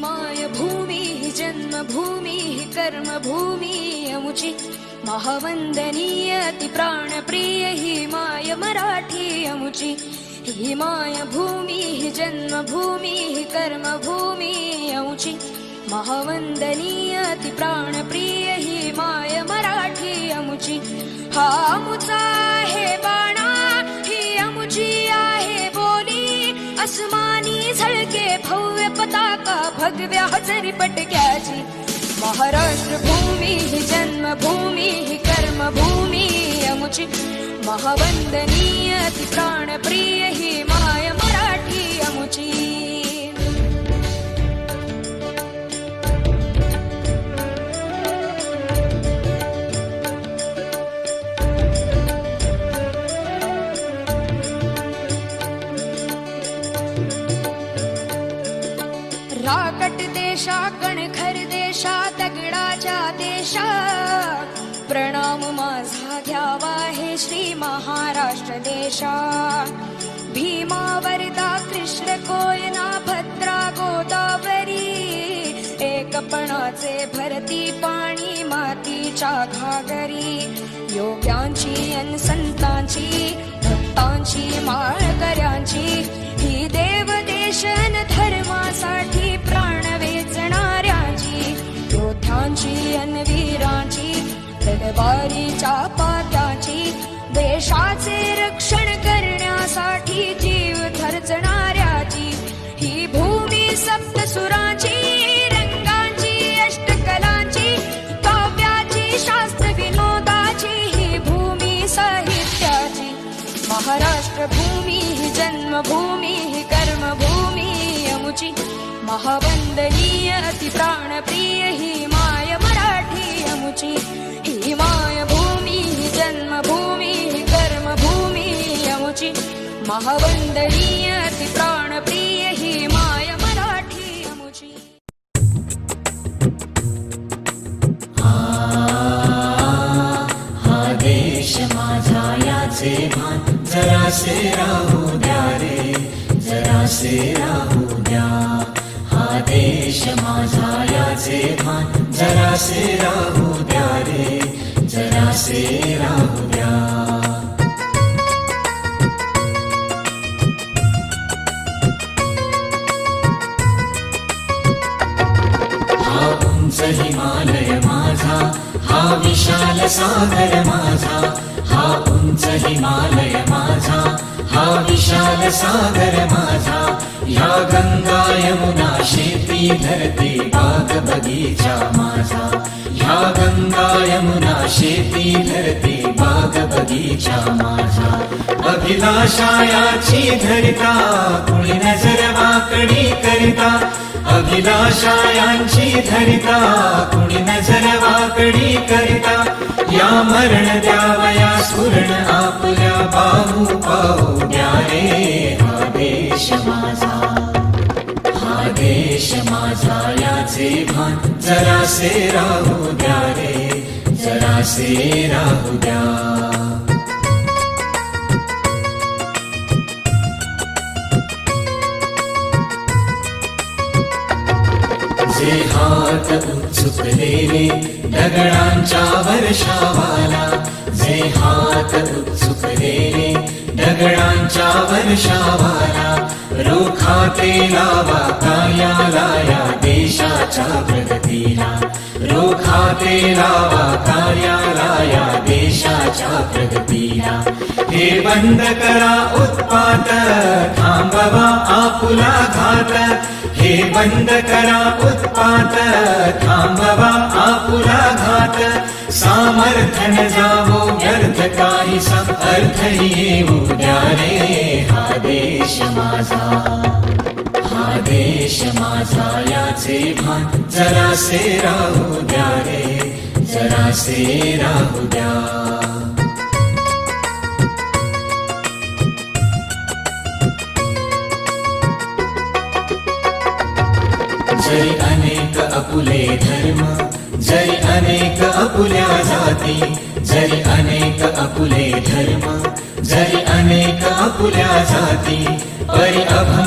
माय भूमी जन्मभूमी कर्मभूमी अमुची महावंदनीय अति प्राणप्रिय ही माय मराठी अमुची ही माय भूमी जन्मभूमी कर्मभूमी अमुची महावंदनीय अति प्राणप्रिय ही माय मराठी अमुची हा अमुचा आहे बाणा ही अमुची आहे बोली अस्मानी झळके भव्य पताका भगव्या हजरी पटक्याची महाराष्ट्र भूमी ही जन्मभूमी ही कर्मभूमी अमुची महावंदनीय अति प्राणप्रिय ही माय मराठी अमुची राकट देशा कणखर देशा दगडाच्या देशा प्रणाम माझा घ्यावा हे श्री महाराष्ट्र देशा भीमा वरदा कृष्ण कोयना भद्रा गोदावरी एकपणाचे भरती पाणी मातीच्या घागरी योग्यांची अन संतांची भक्तांची माळकऱ्यांची ही देव देशन धर्मासाठी प्राण वेचणाऱ्यांची योद्ध्यांची अन वीरांची तलवारीच्या पात्याची देशाचे रक्षण करण्यासाठी जीव खर्चणाऱ्याची ही भूमी सप्तसुरांची रंगांची अष्टकलांची काव्याची शास्त्र विनोदाची ही भूमी साहित्याची महाराष्ट्र भूमी ही जन्मभूमी ही कर्मभूमी अमुची महावंदनीय अति प्राणप्रिय ही माय मराठी अमुची ही माय भूमी ही जन्मभूमी ही कर्मभूमी अमुची महावंदनीय अति प्राणप्रिय ही माय मराठी अमुची हा देश माझा याचे भान जरासे राहू द्या रे जरासे राहू द्या हा देश माझा याचे भान जरासे राहू द्या रे जरासे राहू द्या हा उंच हिमालय माझा हा विशाल सागर माझा हा उंच हिमालय माझा हा विशाल सागर माझा ह्या गंगा यमुना शेती धरती बाग बगीचा माझा ह्या गंगा यमुना शेती धरती बाग बगीचा माझा अभिलाषायाची धरिता कुणी नजर वाकडी करिता अभिलाषायांची धरिता कुणी नजर वाकडी करिता या मरण द्यावया स्फुरण आपल्या बाहू पाहू द्या रे हा देश माझा याचे भान जरासे राहू द्या रे जरासे राहू द्या जे हात उत्सुकलेले दगडांच्या वर्षावाला जे हात उत्सुकलेले दगडांच्या वर्षावाला रोखाते लावा कार्याला या देशाच्या प्रगतीला रोखाते लावा कार्याला या देशाच्या प्रगतीला हे बंद करा उत्पात थांबवा आपुला घात हे बंद करा उत्पात थांबवा आपुला घात सामर्थ्य न जावो व्यर्थ काही अर्थ येऊ द्या रे हा देश माझा याचे भान जरासे राहू द्या रे जरासे राहू द्या जरी अनेक अपुले धर्म जरी अनेक अपुल्या जाती जरी अनेक अपुले धर्म जरी अनेक अपुल्या जाती परि